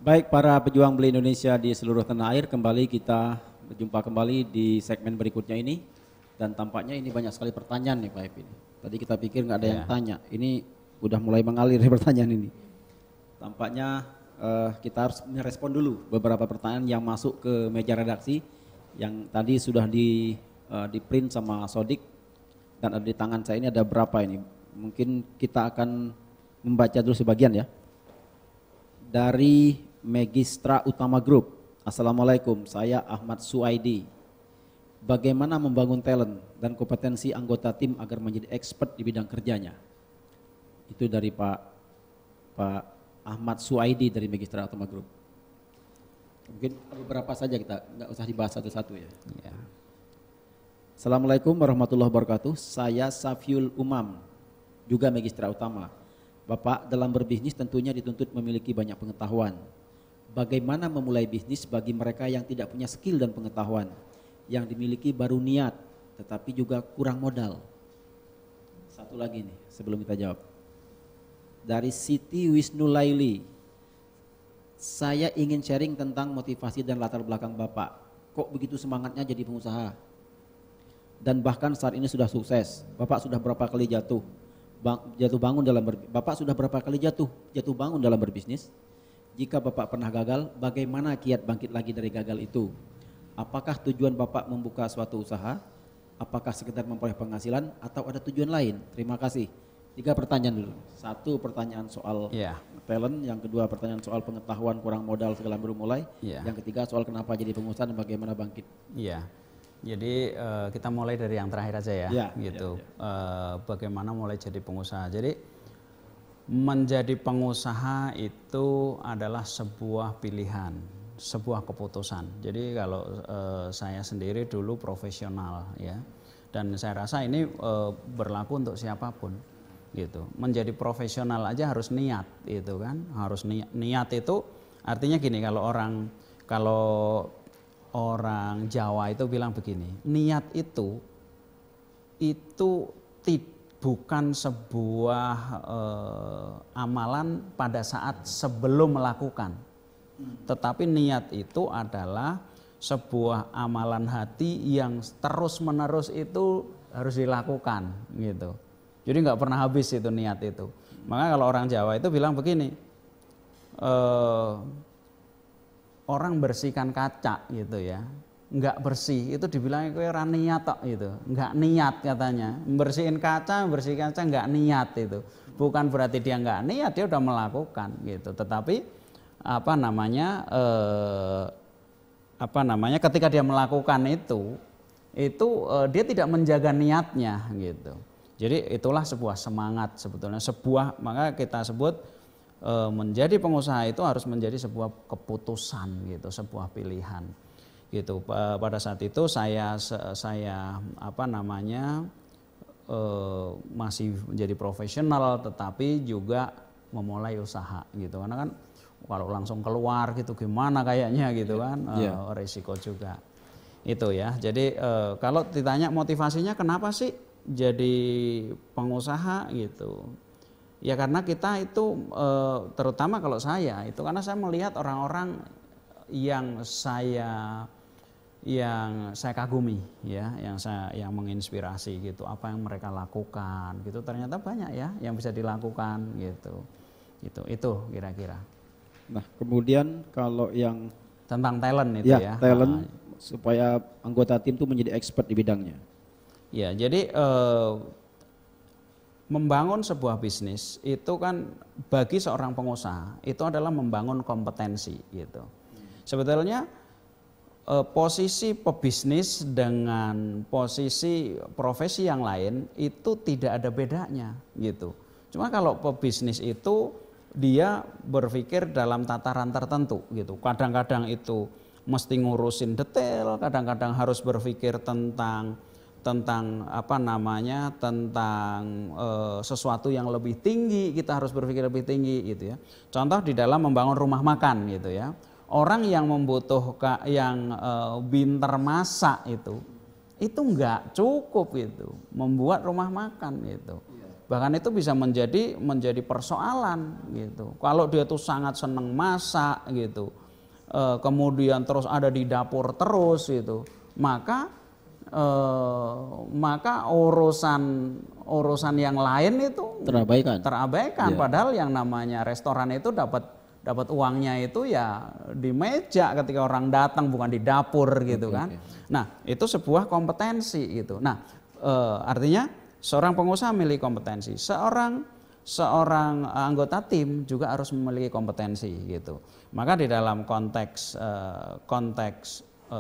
Baik para pejuang beli Indonesia di seluruh tanah air, kembali kita berjumpa kembali di segmen berikutnya ini. Dan tampaknya ini banyak sekali pertanyaan nih Pak Epi. Tadi kita pikir nggak ada yang tanya, ini udah mulai mengalir pertanyaan ini. Tampaknya kita harus merespon dulu beberapa pertanyaan yang masuk ke meja redaksi. Yang tadi sudah di print sama Sodik dan ada di tangan saya ini ada berapa ini. Mungkin kita akan membaca dulu sebagian ya. Dari Megistra Utama Group. Assalamualaikum, saya Ahmad Suaidi. Bagaimana membangun talent dan kompetensi anggota tim agar menjadi expert di bidang kerjanya? Itu dari Pak Ahmad Suaidi dari Megistra Utama Group. Mungkin beberapa saja, kita nggak usah dibahas satu-satu ya. Assalamualaikum warahmatullahi wabarakatuh. Saya Safiul Umam, juga Megistra Utama. Bapak dalam berbisnis tentunya dituntut memiliki banyak pengetahuan. Bagaimana memulai bisnis bagi mereka yang tidak punya skill dan pengetahuan, yang dimiliki baru niat tetapi juga kurang modal? Satu lagi nih sebelum kita jawab. Dari Siti Wisnu Laili, saya ingin sharing tentang motivasi dan latar belakang Bapak. Kok begitu semangatnya jadi pengusaha? Dan bahkan saat ini sudah sukses. Bapak sudah berapa kali Bapak sudah berapa kali jatuh bangun dalam berbisnis? Jika Bapak pernah gagal, bagaimana kiat bangkit lagi dari gagal itu? Apakah tujuan Bapak membuka suatu usaha? Apakah sekedar memperoleh penghasilan atau ada tujuan lain? Terima kasih. 3 pertanyaan dulu. 1 pertanyaan soal talent, yang kedua pertanyaan soal pengetahuan kurang modal segala baru mulai, yang ketiga soal kenapa jadi pengusaha dan bagaimana bangkit. Jadi kita mulai dari yang terakhir aja ya, gitu. Bagaimana mulai jadi pengusaha. Jadi menjadi pengusaha itu adalah sebuah pilihan, sebuah keputusan. Jadi kalau saya sendiri dulu profesional ya, dan saya rasa ini berlaku untuk siapapun gitu. Menjadi profesional aja harus niat itu kan, harus niat itu artinya gini, kalau orang Jawa itu bilang begini, niat itu bukan sebuah amalan pada saat sebelum melakukan, tetapi niat itu adalah sebuah amalan hati yang terus menerus itu harus dilakukan gitu. Jadi nggak pernah habis itu niat itu. Maka kalau orang Jawa itu bilang begini, orang bersihkan kaca gitu ya, nggak bersih itu dibilang kowe ora niat tok gitu, nggak niat katanya. Bersihin kaca nggak niat itu. Bukan berarti dia nggak niat, dia udah melakukan gitu. Tetapi ketika dia melakukan itu dia tidak menjaga niatnya gitu. Jadi itulah sebuah semangat sebetulnya, maka kita sebut menjadi pengusaha itu harus menjadi sebuah keputusan gitu, sebuah pilihan. Gitu. Pada saat itu saya masih menjadi profesional tetapi juga memulai usaha gitu, karena kan kalau langsung keluar gitu gimana kayaknya gitu kan, resiko juga itu ya. Jadi kalau ditanya motivasinya kenapa sih jadi pengusaha gitu ya, karena kita itu terutama kalau saya itu karena saya melihat orang-orang yang saya kagumi ya, yang menginspirasi gitu, apa yang mereka lakukan gitu, ternyata banyak ya yang bisa dilakukan gitu. Itu kira-kira. Nah, kemudian kalau yang tentang talent itu ya. Talent supaya anggota tim itu menjadi expert di bidangnya. Ya, jadi membangun sebuah bisnis itu kan bagi seorang pengusaha itu adalah membangun kompetensi gitu. Sebetulnya posisi pebisnis dengan posisi profesi yang lain itu tidak ada bedanya gitu. Cuma kalau pebisnis itu dia berpikir dalam tataran tertentu gitu. Kadang-kadang itu mesti ngurusin detail, kadang-kadang harus berpikir tentang sesuatu yang lebih tinggi, kita harus berpikir lebih tinggi gitu ya. Contoh di dalam membangun rumah makan gitu ya. Orang yang membutuhkan pintar masak itu enggak cukup gitu membuat rumah makan gitu. Bahkan itu bisa menjadi persoalan gitu. Kalau dia tuh sangat seneng masak gitu, kemudian terus ada di dapur terus gitu, maka urusan yang lain itu terabaikan. Padahal yang namanya restoran itu dapat uangnya itu ya di meja ketika orang datang, bukan di dapur gitu kan. Nah, itu sebuah kompetensi gitu. Nah, artinya seorang pengusaha memiliki kompetensi, seorang anggota tim juga harus memiliki kompetensi gitu. Maka di dalam konteks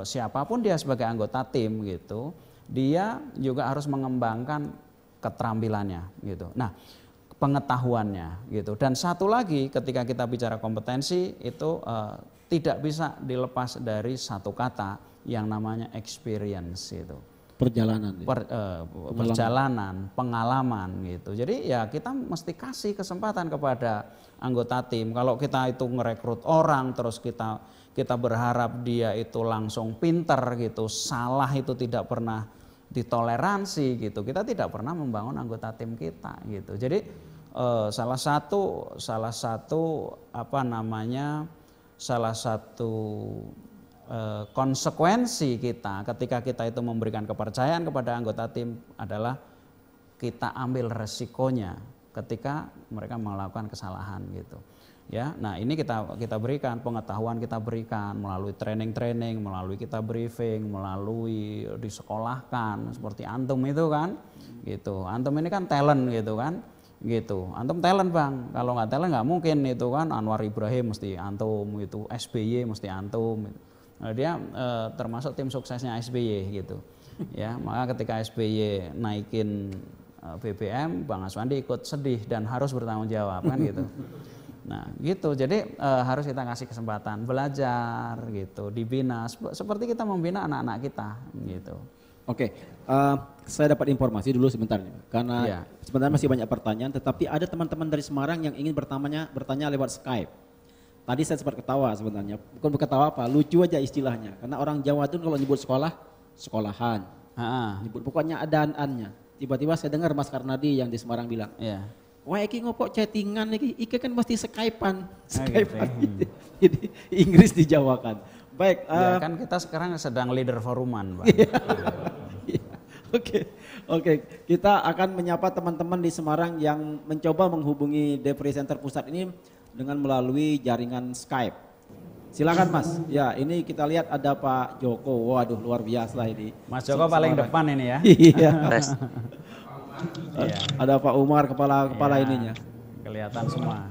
siapapun dia sebagai anggota tim gitu, dia juga harus mengembangkan keterampilannya gitu. Nah, pengetahuannya gitu. Dan satu lagi ketika kita bicara kompetensi itu tidak bisa dilepas dari satu kata yang namanya experience gitu. Perjalanan, pengalaman gitu. Jadi ya kita mesti kasih kesempatan kepada anggota tim. Kalau kita itu ngerekrut orang terus kita berharap dia itu langsung pinter gitu, salah itu tidak pernah ditoleransi gitu, kita tidak pernah membangun anggota tim kita gitu. Jadi salah satu konsekuensi kita ketika kita itu memberikan kepercayaan kepada anggota tim adalah kita ambil resikonya ketika mereka melakukan kesalahan gitu. Ya, nah ini kita berikan pengetahuan, kita berikan melalui training, melalui kita briefing, melalui disekolahkan seperti antum itu kan, gitu. Antum ini kan talent gitu kan, gitu. Antum talent bang, kalau nggak talent nggak mungkin itu kan. Anwar Ibrahim mesti antum, itu SBY mesti antum. Nah, dia termasuk tim suksesnya SBY gitu. Ya, maka ketika SBY naikin BBM, Bang Aswandi ikut sedih dan harus bertanggung jawab kan gitu. Nah gitu, jadi harus kita kasih kesempatan belajar gitu, dibina seperti kita membina anak-anak kita gitu. Oke, saya dapat informasi dulu sebentar karena sebenarnya masih banyak pertanyaan, tetapi ada teman-teman dari Semarang yang ingin bertanya lewat Skype. Tadi saya sempat ketawa sebenarnya, bukan ketawa apa, lucu aja istilahnya, karena orang Jawa itu kalau nyebut sekolah, sekolahan, nyebut pokoknya ada an-annya. Tiba-tiba saya dengar Mas Karnadi yang di Semarang bilang, wah iki ngopok chattingan iki kan pasti Skype-an. Gitu. Jadi Inggris dijawakan. Baik, ya kan kita sekarang sedang leader foruman, Pak. Oke, kita akan menyapa teman-teman di Semarang yang mencoba menghubungi Depri Center Pusat ini dengan melalui jaringan Skype. Silakan Mas. Ya, ini kita lihat ada Pak Joko. Waduh, luar biasa ini. Mas Joko paling depan ini ya. Iya. Ada Pak Umar kepala ininya. Kelihatan semua.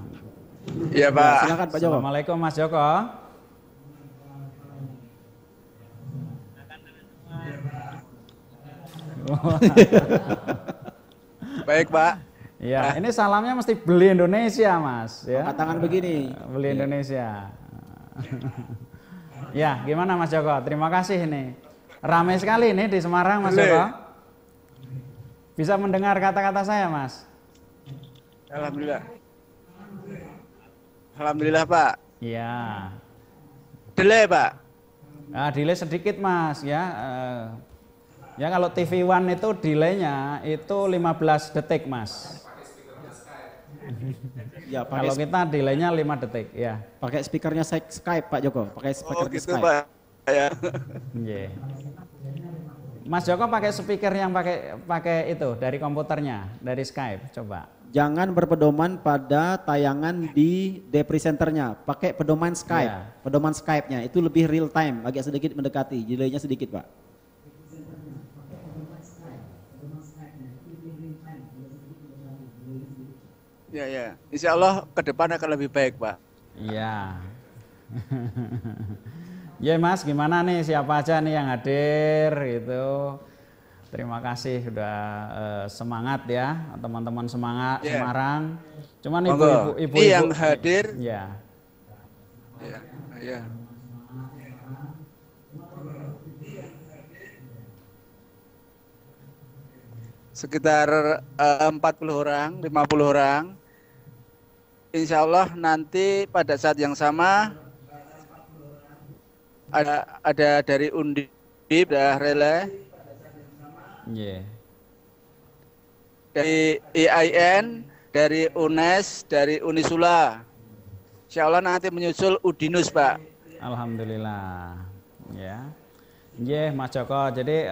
Iya, Pak. Silakan Pak Joko. Assalamualaikum Mas Joko. Baik, Pak. Ya, ini salamnya mesti beli Indonesia, Mas. Ya. Angkat tangan begini. Beli Indonesia. Ya, gimana Mas Joko? Terima kasih ini. Ramai sekali ini di Semarang, Mas Joko. Bisa mendengar kata-kata saya, Mas? Alhamdulillah. Alhamdulillah, Pak. Iya. Delay, Pak. Nah, delay sedikit, Mas, ya. Ya kalau TV One itu delaynya itu 15 detik, Mas. Ya, kalau kita delaynya 5 detik, ya. Pakai speakernya Skype, Pak Joko. Pakai speaker gitu, Skype. Pak. Ya. Yeah. Mas Joko pakai speaker yang pakai itu dari komputernya, dari Skype, coba. Jangan berpedoman pada tayangan di Depri Centernya, pakai pedoman Skype. Pedoman Skype-nya itu lebih real time, agak sedikit mendekati, delaynya sedikit, Pak. Ya. Insya Allah ke depan akan lebih baik, Pak. Iya. Ya Mas, gimana nih, siapa aja nih yang hadir gitu. Terima kasih sudah semangat ya, teman-teman semangat Semarang. Cuman ibu-ibu yang hadir. Ya. Sekitar 40 orang, 50 orang. Insya Allah nanti pada saat yang sama ada dari Undip, ada relay. dari IAIN, dari UNES, dari Unisula. Insya Allah nanti menyusul Udinus, Pak. Alhamdulillah. Ya. Mas Joko, jadi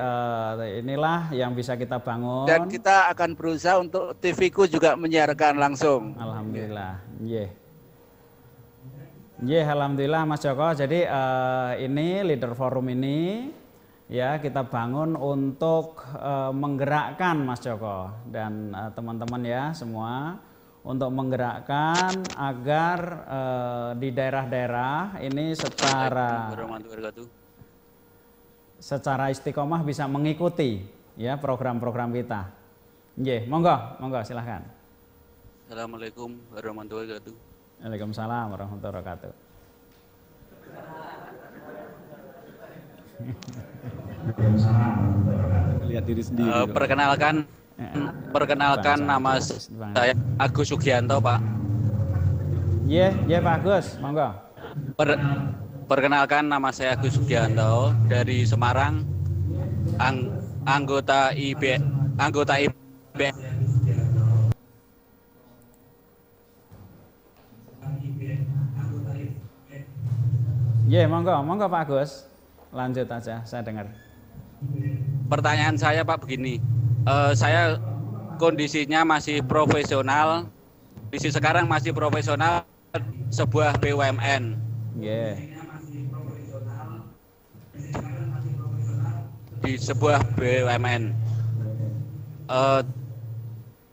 inilah yang bisa kita bangun. Dan kita akan berusaha untuk TV-ku juga menyiarkan langsung. Alhamdulillah. Alhamdulillah Mas Joko. Jadi ini Leader Forum ini ya kita bangun untuk menggerakkan Mas Joko dan teman-teman ya semua untuk menggerakkan agar di daerah-daerah ini secara istiqomah bisa mengikuti ya program-program kita. Monggo silahkan. Assalamualaikum warahmatullahi wabarakatuh. Waalaikumsalam warahmatullahi wabarakatuh. Lihat diri sendiri. Perkenalkan nama saya Agus Sugianto, Pak. Pak Agus, monggo. Perkenalkan nama saya Agus Sugianto dari Semarang, anggota IB. Monggo Pak Agus. Lanjut aja, saya dengar. Pertanyaan saya Pak begini, saya kondisinya masih profesional, kondisi sekarang masih profesional sebuah BUMN. Di sebuah BUMN.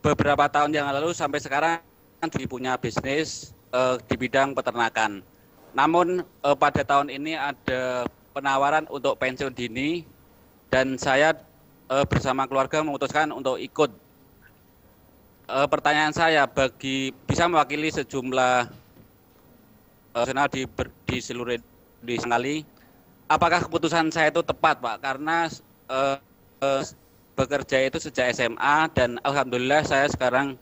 Beberapa tahun yang lalu sampai sekarang punya bisnis di bidang peternakan. Namun pada tahun ini ada penawaran untuk pensiun dini dan saya bersama keluarga memutuskan untuk ikut. Pertanyaan saya bisa mewakili sejumlah nasional di seluruh Indonesia kali. Apakah keputusan saya itu tepat, Pak? Karena bekerja itu sejak SMA dan alhamdulillah saya sekarang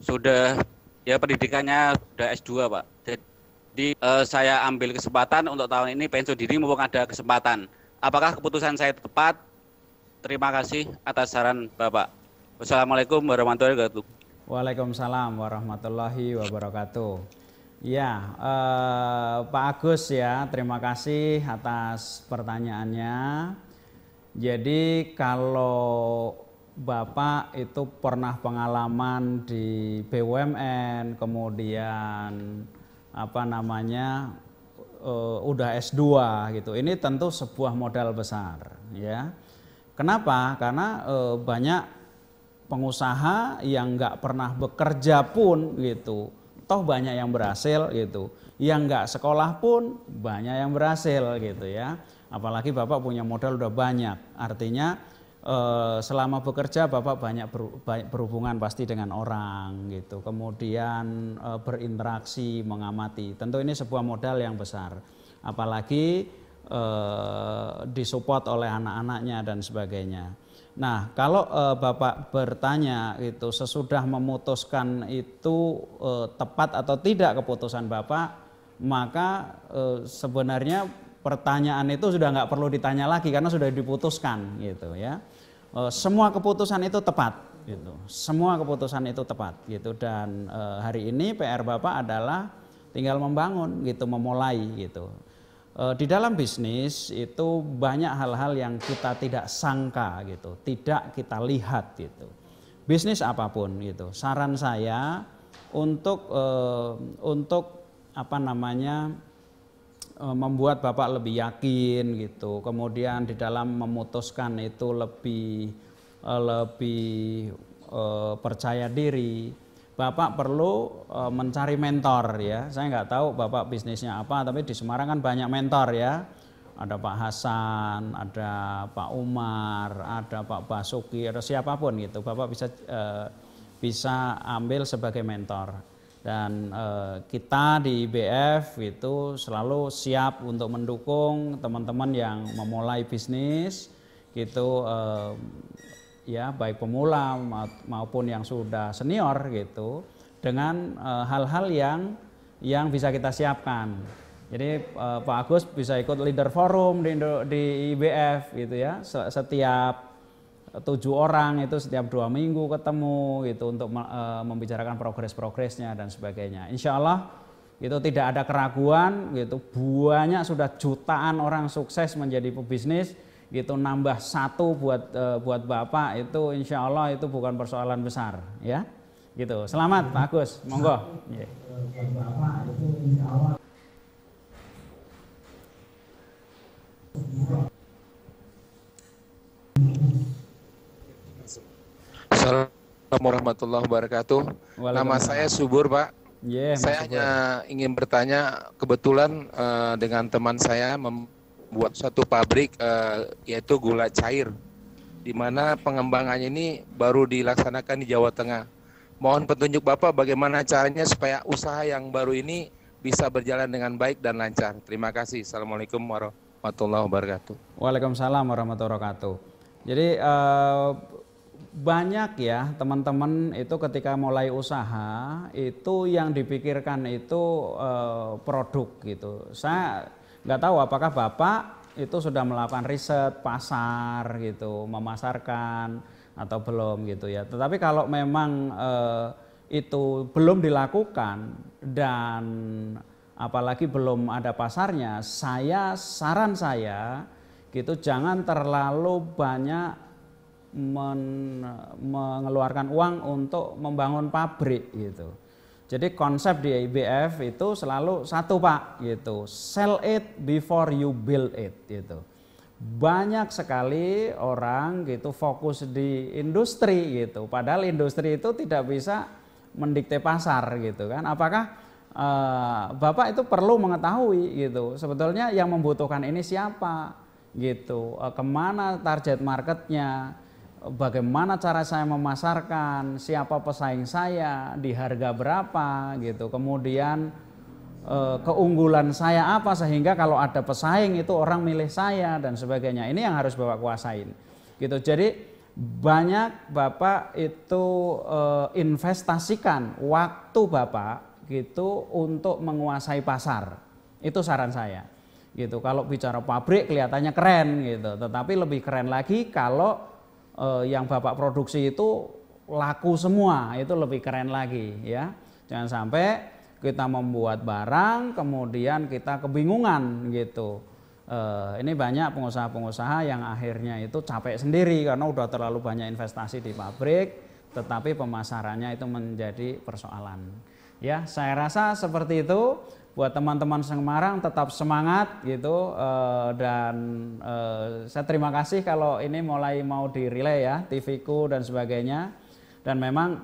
sudah pendidikannya sudah S2, Pak. Jadi saya ambil kesempatan untuk tahun ini pensiun dini mumpung ada kesempatan. Apakah keputusan saya tepat? Terima kasih atas saran Bapak. Wassalamualaikum warahmatullahi wabarakatuh. Waalaikumsalam warahmatullahi wabarakatuh. Ya, Pak Agus ya, terima kasih atas pertanyaannya. Jadi kalau Bapak itu pernah pengalaman di BUMN, kemudian udah S2 gitu. Ini tentu sebuah modal besar ya. Kenapa? Karena banyak pengusaha yang nggak pernah bekerja pun gitu, toh banyak yang berhasil gitu. Yang nggak sekolah pun banyak yang berhasil gitu ya. Apalagi Bapak punya modal udah banyak. Artinya selama bekerja Bapak banyak berhubungan pasti dengan orang gitu. Kemudian berinteraksi, mengamati. Tentu ini sebuah modal yang besar. Apalagi disupport oleh anak-anaknya dan sebagainya. Nah, kalau Bapak bertanya itu sesudah memutuskan itu tepat atau tidak keputusan Bapak, maka sebenarnya pertanyaan itu sudah nggak perlu ditanya lagi karena sudah diputuskan gitu ya. Semua keputusan itu tepat gitu. Semua keputusan itu tepat gitu dan hari ini PR Bapak adalah tinggal membangun gitu, memulai gitu. Di dalam bisnis itu banyak hal-hal yang kita tidak sangka gitu, tidak kita lihat gitu. Bisnis apapun gitu. Saran saya untuk membuat Bapak lebih yakin gitu. Kemudian di dalam memutuskan itu lebih percaya diri. Bapak perlu mencari mentor ya. Saya nggak tahu Bapak bisnisnya apa, tapi di Semarang kan banyak mentor ya. Ada Pak Hasan, ada Pak Umar, ada Pak Basuki, ada siapapun gitu. Bapak bisa ambil sebagai mentor. Dan kita di IBF itu selalu siap untuk mendukung teman-teman yang memulai bisnis gitu. Ya baik pemula maupun yang sudah senior gitu dengan hal-hal yang bisa kita siapkan. Jadi Pak Agus bisa ikut Leader Forum di IBF gitu ya. Setiap 7 orang itu setiap 2 minggu ketemu gitu untuk membicarakan progresnya dan sebagainya. Insya Allah itu tidak ada keraguan gitu, banyak sudah jutaan orang sukses menjadi pebisnis gitu, nambah 1 buat Bapak itu insya Allah itu bukan persoalan besar ya gitu. Selamat Pak Agus, monggo. Assalamualaikum warahmatullahi wabarakatuh. Nama saya Subur, Pak. Saya hanya ingin bertanya, kebetulan dengan teman saya membuat suatu pabrik yaitu gula cair, di mana pengembangannya ini baru dilaksanakan di Jawa Tengah. Mohon petunjuk Bapak bagaimana caranya supaya usaha yang baru ini bisa berjalan dengan baik dan lancar. Terima kasih. Assalamualaikum warahmatullahi wabarakatuh. Waalaikumsalam warahmatullahi wabarakatuh. Jadi banyak ya teman-teman itu ketika mulai usaha itu yang dipikirkan itu produk gitu. Saya nggak tahu apakah Bapak itu sudah melakukan riset pasar gitu, memasarkan atau belum gitu ya. Tetapi kalau memang itu belum dilakukan dan apalagi belum ada pasarnya, saran saya gitu jangan terlalu banyak mengeluarkan uang untuk membangun pabrik gitu. Jadi konsep di IBF itu selalu satu Pak gitu, sell it before you build it gitu. Banyak sekali orang gitu fokus di industri gitu, padahal industri itu tidak bisa mendikte pasar gitu kan. Apakah Bapak itu perlu mengetahui gitu, sebetulnya yang membutuhkan ini siapa gitu, kemana target marketnya, bagaimana cara saya memasarkan, siapa pesaing saya, di harga berapa gitu, kemudian keunggulan saya apa sehingga kalau ada pesaing itu orang milih saya dan sebagainya. Ini yang harus Bapak kuasain gitu. Jadi banyak Bapak itu investasikan waktu Bapak gitu untuk menguasai pasar. Itu saran saya gitu. Kalau bicara pabrik kelihatannya keren gitu, tetapi lebih keren lagi kalau yang Bapak produksi itu laku semua, itu lebih keren lagi ya. Jangan sampai kita membuat barang kemudian kita kebingungan gitu. Ini banyak pengusaha-pengusaha yang akhirnya itu capek sendiri karena udah terlalu banyak investasi di pabrik, tetapi pemasarannya itu menjadi persoalan. Ya, saya rasa seperti itu. Buat teman-teman Semarang tetap semangat gitu, dan saya terima kasih kalau ini mulai mau di-relay ya, TV-ku dan sebagainya. Dan memang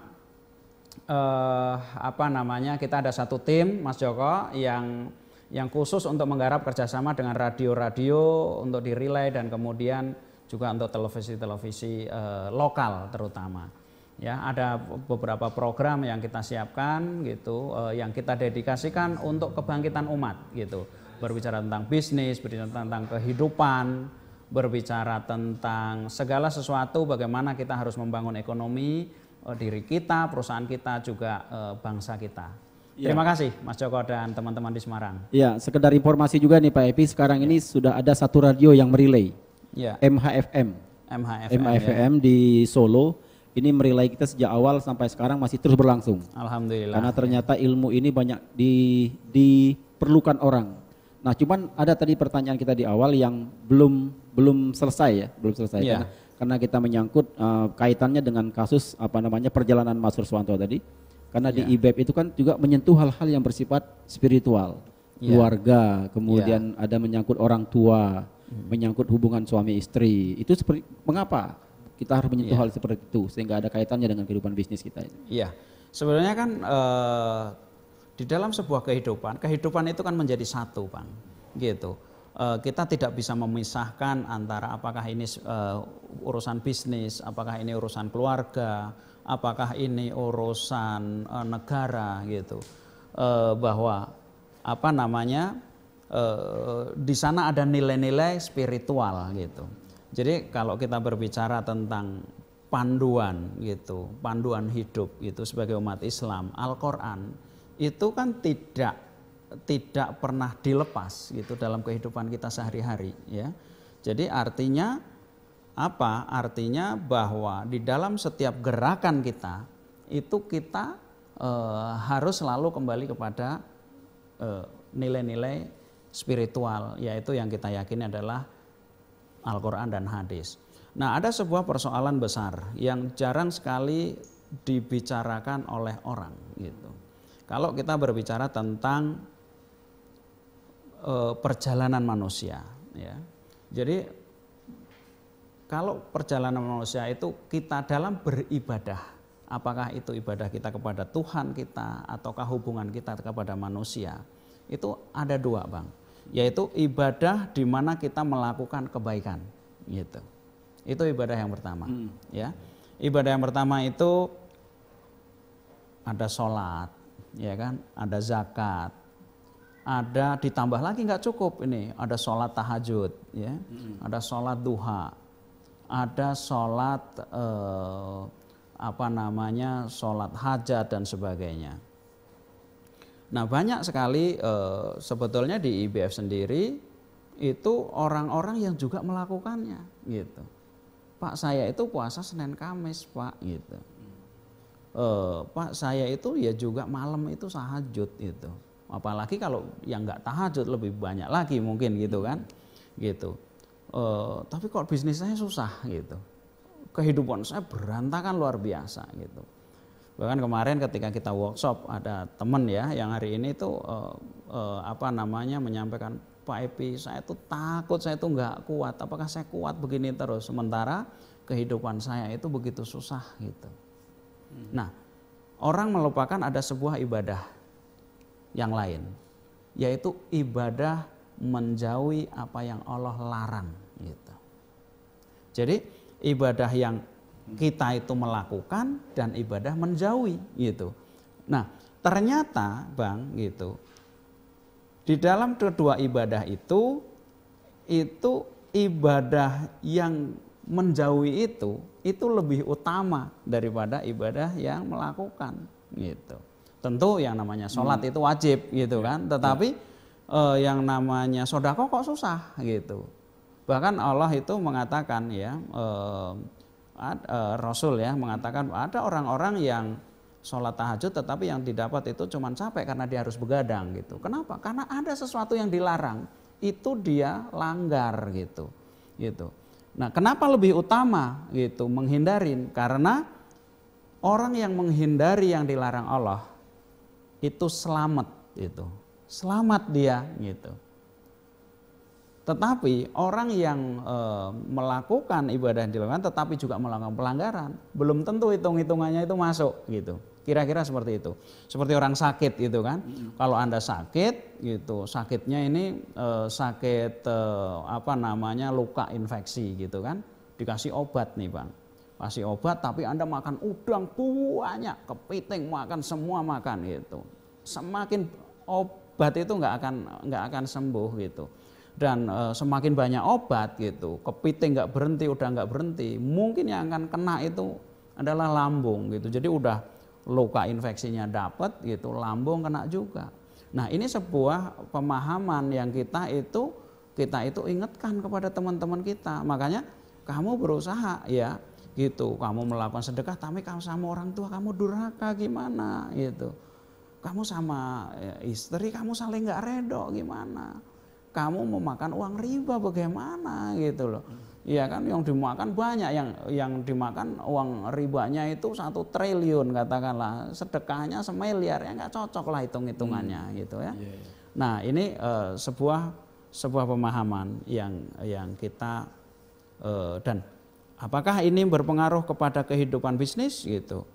kita ada satu tim Mas Joko yang khusus untuk menggarap kerjasama dengan radio-radio untuk di-relay dan kemudian juga untuk televisi-televisi lokal terutama. Ya, ada beberapa program yang kita siapkan gitu, yang kita dedikasikan untuk kebangkitan umat gitu. Berbicara tentang bisnis, berbicara tentang kehidupan, berbicara tentang segala sesuatu bagaimana kita harus membangun ekonomi diri kita, perusahaan kita, juga bangsa kita. Ya. Terima kasih Mas Joko dan teman-teman di Semarang. Ya, sekedar informasi juga nih Pak Epi, sekarang ini sudah ada satu radio yang merelay. Ya. MHFM ya. Di Solo. Ini merelay kita sejak awal sampai sekarang masih terus berlangsung. Alhamdulillah. Karena ternyata ilmu ini banyak diperlukan orang. Nah, cuman ada tadi pertanyaan kita di awal yang belum selesai ya, Yeah. Karena kita menyangkut kaitannya dengan kasus perjalanan Mas Ruswanto tadi. Karena di IBEP itu kan juga menyentuh hal-hal yang bersifat spiritual, keluarga, kemudian ada menyangkut orang tua, menyangkut hubungan suami istri. Itu seperti mengapa kita harus menyentuh hal seperti itu sehingga ada kaitannya dengan kehidupan bisnis kita. Iya, sebenarnya kan di dalam sebuah kehidupan itu kan menjadi satu, Bang. Gitu. Kita tidak bisa memisahkan antara apakah ini urusan bisnis, apakah ini urusan keluarga, apakah ini urusan negara gitu. Bahwa di sana ada nilai-nilai spiritual gitu. Jadi kalau kita berbicara tentang panduan gitu, panduan hidup gitu sebagai umat Islam, Al-Qur'an itu kan tidak pernah dilepas gitu dalam kehidupan kita sehari-hari ya. Jadi artinya Apa? Artinya bahwa di dalam setiap gerakan kita itu kita harus selalu kembali kepada nilai-nilai spiritual, yaitu yang kita yakini adalah Al-Quran dan hadis. Nah, ada sebuah persoalan besar yang jarang sekali dibicarakan oleh orang gitu. Kalau kita berbicara tentang perjalanan manusia, ya. Jadi kalau perjalanan manusia itu kita dalam beribadah, apakah itu ibadah kita kepada Tuhan kita ataukah hubungan kita kepada manusia, itu ada dua, Bang. Yaitu ibadah di mana kita melakukan kebaikan, gitu. Itu ibadah yang pertama, ya. Ibadah yang pertama itu ada sholat, ya kan, ada zakat, ada ditambah lagi nggak cukup ini, ada sholat tahajud, ya, ada sholat duha, ada sholat sholat hajat dan sebagainya. Nah, banyak sekali sebetulnya di IBF sendiri itu orang-orang yang juga melakukannya gitu. Pak, saya itu puasa Senin Kamis, Pak, gitu. Pak, saya itu ya juga malam itu tahajud gitu. Apalagi kalau yang nggak tahajud lebih banyak lagi mungkin gitu kan, gitu. Tapi kok bisnis saya susah gitu. Kehidupan saya berantakan luar biasa gitu. Bahkan kemarin ketika kita workshop ada teman ya yang hari ini tuh menyampaikan, Pak Epi, saya tuh takut, saya tuh nggak kuat. Apakah saya kuat begini terus? Sementara kehidupan saya itu begitu susah gitu. Nah, orang melupakan ada sebuah ibadah yang lain, yaitu ibadah menjauhi apa yang Allah larang gitu. Jadi ibadah yang kita itu melakukan dan ibadah menjauhi gitu. Nah, ternyata Bang gitu, di dalam kedua ibadah itu ibadah yang menjauhi itu lebih utama daripada ibadah yang melakukan gitu. Tentu yang namanya sholat itu wajib gitu kan, tetapi yang namanya sodako kok susah gitu. Bahkan Allah itu mengatakan ya, Rasul ya mengatakan ada orang-orang yang sholat tahajud tetapi yang didapat itu cuma capek karena dia harus begadang gitu. Kenapa? Karena ada sesuatu yang dilarang, itu dia langgar gitu. Nah, kenapa lebih utama gitu menghindarin? Karena orang yang menghindari yang dilarang Allah itu selamat gitu. Selamat dia gitu. Tetapi orang yang melakukan ibadah yang dilakukan tetapi juga melakukan pelanggaran, belum tentu hitung-hitungannya itu masuk gitu. Kira-kira seperti itu. Seperti orang sakit gitu kan. Kalau Anda sakit gitu, sakitnya ini luka infeksi gitu kan. Dikasih obat nih Bang. Kasih obat tapi Anda makan udang banyak, kepiting makan semua makan gitu. Semakin obat itu nggak akan sembuh gitu. Dan semakin banyak obat gitu, kepiting nggak berhenti, udah nggak berhenti, mungkin yang akan kena itu adalah lambung gitu. Jadi udah luka infeksinya dapat gitu, lambung kena juga. Nah, ini sebuah pemahaman yang kita itu ingatkan kepada teman-teman kita. Makanya kamu berusaha ya gitu, kamu melakukan sedekah tapi kamu sama orang tua kamu durhaka gimana gitu. Kamu sama istri kamu saling nggak redho gimana. Kamu memakan uang riba bagaimana gitu loh. Iya kan, yang dimakan banyak, yang dimakan uang ribanya itu 1 triliun katakanlah, sedekahnya semiliar, ya nggak cocok lah hitung-hitungannya gitu ya. Nah, ini sebuah pemahaman yang kita dan apakah ini berpengaruh kepada kehidupan bisnis gitu?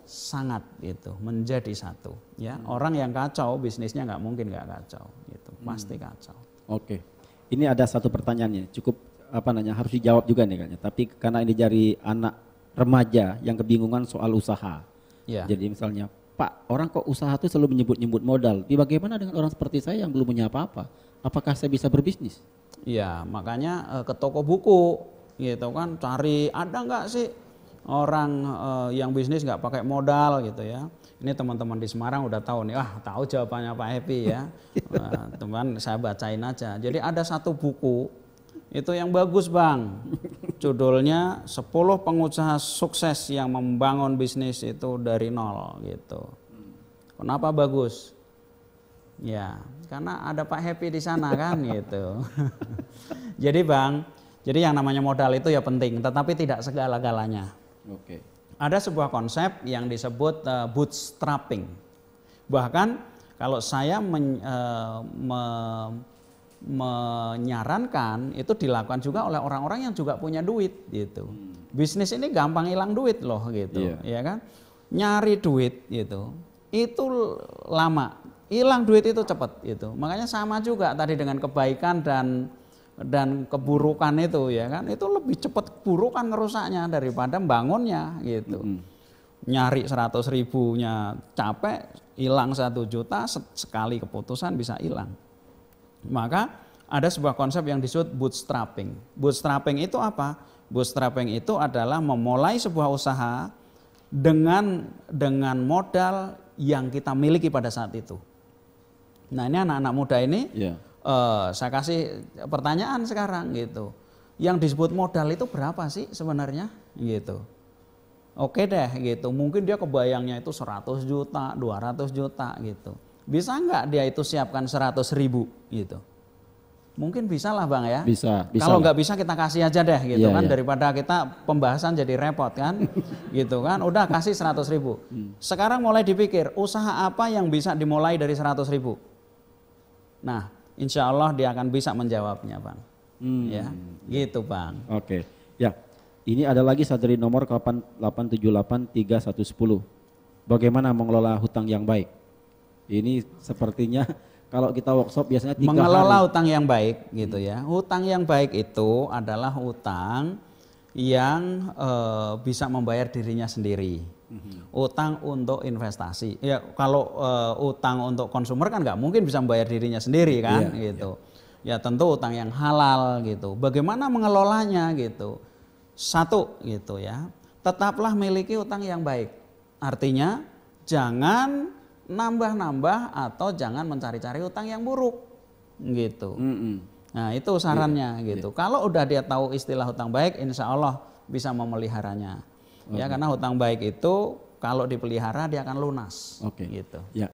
Sangat gitu, menjadi satu ya. Orang yang kacau bisnisnya nggak mungkin nggak kacau gitu, pasti kacau. Oke, ini ada satu pertanyaannya cukup harus dijawab juga nih kayaknya, tapi karena ini dari anak remaja yang kebingungan soal usaha ya. Jadi misalnya, Pak, orang kok usaha tuh selalu menyebut-nyebut modal, bagaimana dengan orang seperti saya yang belum punya apa-apa, apakah saya bisa berbisnis? Ya, makanya ke toko buku gitu kan, cari ada nggak sih orang yang bisnis nggak pakai modal gitu ya. Ini teman-teman di Semarang udah tahu nih, tahu jawabannya Pak Happy ya. Teman saya bacain aja. Jadi ada satu buku Itu yang bagus Bang. Judulnya 10 pengusaha sukses yang membangun bisnis itu dari nol gitu. Kenapa bagus? Ya, karena ada Pak Happy di sana kan gitu. Jadi Bang, jadi yang namanya modal itu ya penting, tetapi tidak segala-galanya. Oke. Ada sebuah konsep yang disebut bootstrapping. Bahkan kalau saya menyarankan itu dilakukan juga oleh orang-orang yang juga punya duit gitu. Bisnis ini gampang hilang duit loh gitu, ya kan? Nyari duit gitu. Itu lama, hilang duit itu cepat gitu. Makanya sama juga tadi dengan kebaikan dan keburukan itu ya kan, itu lebih cepat keburukan ngerusaknya daripada bangunnya gitu. Nyari 100.000-nya capek, hilang 1 juta, sekali keputusan bisa hilang. Maka ada sebuah konsep yang disebut bootstrapping. Bootstrapping itu apa? Bootstrapping itu adalah memulai sebuah usaha dengan modal yang kita miliki pada saat itu. Nah ini anak-anak muda ini saya kasih pertanyaan sekarang gitu. Yang disebut modal itu berapa sih sebenarnya gitu. Oke deh gitu, mungkin dia kebayangnya itu 100 juta, 200 juta gitu. Bisa nggak dia itu siapkan 100.000 gitu? Mungkin bisa lah Bang ya. Bisa. Kalau nggak bisa kita kasih aja deh gitu kan, daripada kita pembahasan jadi repot kan, gitu kan. Udah kasih 100.000. Sekarang mulai dipikir usaha apa yang bisa dimulai dari 100.000. Nah, insya Allah dia akan bisa menjawabnya Bang. Ya, gitu Bang. Oke, ya. Ini ada lagi dari nomor 8783110. Bagaimana mengelola hutang yang baik? Ini sepertinya kalau kita workshop biasanya 3 mengelola hari. Hutang yang baik gitu ya. Hutang yang baik itu adalah hutang yang bisa membayar dirinya sendiri. Utang untuk investasi. Ya kalau utang untuk konsumer kan nggak mungkin bisa membayar dirinya sendiri kan gitu. Ya tentu utang yang halal gitu. Bagaimana mengelolanya gitu? 1 gitu ya. Tetaplah miliki utang yang baik. Artinya jangan nambah-nambah atau jangan mencari-cari utang yang buruk gitu. Nah itu sarannya gitu. Kalau udah dia tahu istilah hutang baik, insya Allah bisa memeliharanya. Ya karena hutang baik itu kalau dipelihara dia akan lunas. Gitu. Ya.